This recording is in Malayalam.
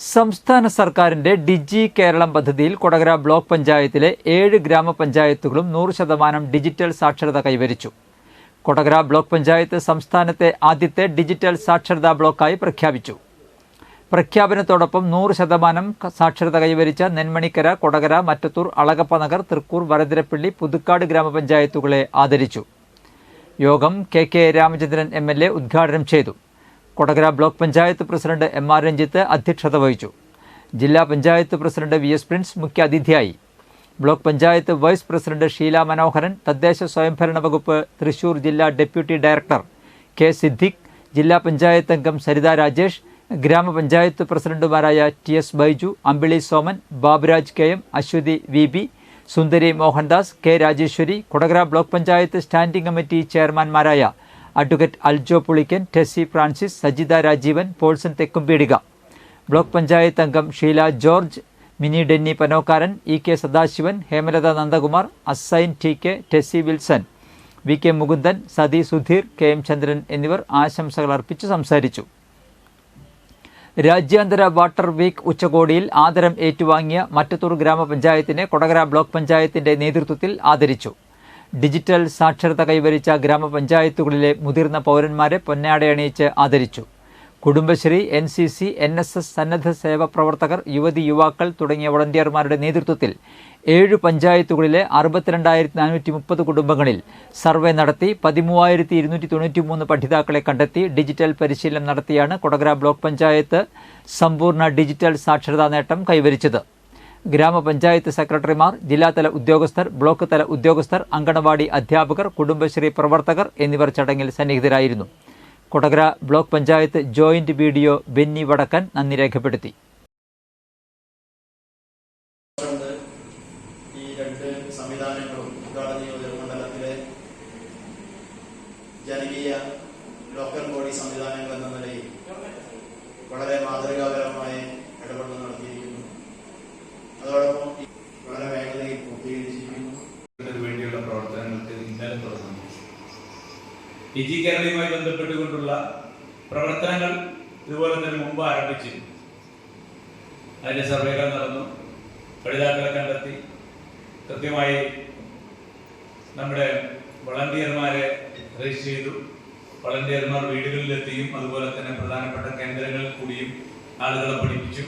സംസ്ഥാന സർക്കാരിന്റെ ഡിജി കേരളം പദ്ധതിയിൽ കൊടകര ബ്ലോക്ക് പഞ്ചായത്തിലെ 7 ഗ്രാമപഞ്ചായത്തുകളും 100% ഡിജിറ്റൽ സാക്ഷരത കൈവരിച്ചു. കൊടകര ബ്ലോക്ക് പഞ്ചായത്ത് സംസ്ഥാനത്തെ ആദ്യത്തെ ഡിജിറ്റൽ സാക്ഷരതാ ബ്ലോക്കായി പ്രഖ്യാപിച്ചു. പ്രഖ്യാപനത്തോടൊപ്പം 100% സാക്ഷരത കൈവരിച്ച നെന്മണിക്കര, കൊടകര, മറ്റത്തൂർ, അളഗപ്പനഗർ, തൃക്കൂർ, വരദരപ്പള്ളി, പുതുക്കാട് ഗ്രാമപഞ്ചായത്തുകളെ ആദരിച്ചു. യോഗം കെ രാമചന്ദ്രൻ MLA ഉദ്ഘാടനം ചെയ്തു. Kodakara block panchayat president MR Ranjith അധ്യക്ഷത വഹിച്ചു. ജില്ലാ പഞ്ചായത്ത് പ്രസിഡന്റ് VS പ്രിൻസ് മുഖ്യാതിഥിയായി. Block panchayat vice president Sheela Manoharan, തദ്ദേശ സ്വയംഭരണ വകുപ്പ് തൃശൂർ ജില്ലാ ഡെപ്യൂട്ടി ഡയറക്ടർ K സിദ്ദിഖ്, ജില്ലാ പഞ്ചായത്ത് അംഗം സരിത രാജേഷ്, ഗ്രാമപഞ്ചായത്ത് പ്രസിഡന്റുമാരായ TS Baiju, Ambili Soman, Baburaj KM, Aswathy VB, Sundari Mohandas, K Rajeswari, Kodakara block panchayat standing committee ചെയർമാൻമാരായ advocate Aljo Pulikkan, Tessy Francis, Sajitha Rajeevan, Paulson Thekkumpeedika, block panchayat അംഗം Sheela George, Mini Denny Panokkaran, EK Sadasivan, Hemalatha Nandakumar, Assain TK, Tessy Wilson, VK Mukundan, Sathi Sudheer, KM Chandran എന്നിവർ ആശംസകൾ അർപ്പിച്ച് സംസാരിച്ചു. രാജ്യാന്തര വാട്ടർ വീക്ക് ഉച്ചകോടിയിൽ ആദരം ഏറ്റുവാങ്ങിയ മറ്റത്തൂർ ഗ്രാമപഞ്ചായത്തിനെ കൊടകര ബ്ലോക്ക് പഞ്ചായത്തിന്റെ നേതൃത്വത്തിൽ ആദരിച്ചു. ഡിജിറ്റൽ സാക്ഷരത കൈവരിച്ച ഗ്രാമപഞ്ചായത്തുകളിലെ മുതിർന്ന പൗരന്മാരെ പൊന്നാടയണിയിച്ച് ആദരിച്ചു. കുടുംബശ്രീ, NCC, NSS, സന്നദ്ധ സേവ പ്രവർത്തകർ, യുവതി യുവാക്കൾ തുടങ്ങിയ വോളണ്ടിയർമാരുടെ നേതൃത്വത്തിൽ 7 പഞ്ചായത്തുകളിലെ 62,430 കുടുംബങ്ങളിൽ സർവേ നടത്തി 13,293 പഠിതാക്കളെ കണ്ടെത്തി ഡിജിറ്റൽ പരിശീലനം നടത്തിയാണ് കൊടകര ബ്ലോക്ക് പഞ്ചായത്ത് സമ്പൂർണ്ണ ഡിജിറ്റൽ സാക്ഷരതാ നേട്ടം കൈവരിച്ചത്. ഗ്രാമപഞ്ചായത്ത് സെക്രട്ടറിമാർ, ജില്ലാതല ഉദ്യോഗസ്ഥർ, ബ്ലോക്ക് തല ഉദ്യോഗസ്ഥർ, അങ്കണവാടി അധ്യാപകർ, കുടുംബശ്രീ പ്രവർത്തകർ എന്നിവർ ചടങ്ങിൽ സന്നിഹിതരായിരുന്നു. Kodakara block panchayat joint BDO Benny വടക്കൻ നന്ദി രേഖപ്പെടുത്തി. ഈ രണ്ട് സംവിധാനങ്ങളും ഉദ്ഘാടന മണ്ഡലത്തിലെ ജനകീയ ലോക്കൽ ബോഡി സംവിധാനങ്ങൾ എന്ന നിലയിൽ വളരെ മാതൃകാപരമായി ഇടപെടൽ നടത്തിയിരിക്കുന്നു. അതോടൊപ്പം വളരെ വേഗതയിൽ പൂർത്തീകരിച്ചിരിക്കുന്നു. വേണ്ടിയുള്ള പ്രവർത്തനങ്ങൾക്ക് ഇന്നലെ തുടങ്ങി. ഡിജി കേരളയുമായി ബന്ധപ്പെട്ടുകൊണ്ടുള്ള പ്രവർത്തനങ്ങൾ ഇതുപോലെ തന്നെ മുമ്പ് ആരംഭിച്ചു. അതിന്റെ സർവേകൾ നടന്നു, പഠിതാക്കളെ കണ്ടെത്തി, കൃത്യമായി നമ്മുടെ വളണ്ടിയർമാരെ രജിസ്റ്റർ ചെയ്തു. വളണ്ടിയർമാർ വീടുകളിലെത്തിയും അതുപോലെ തന്നെ പ്രധാനപ്പെട്ട കേന്ദ്രങ്ങളിൽ കൂടിയും ആളുകളെ പഠിപ്പിച്ചു.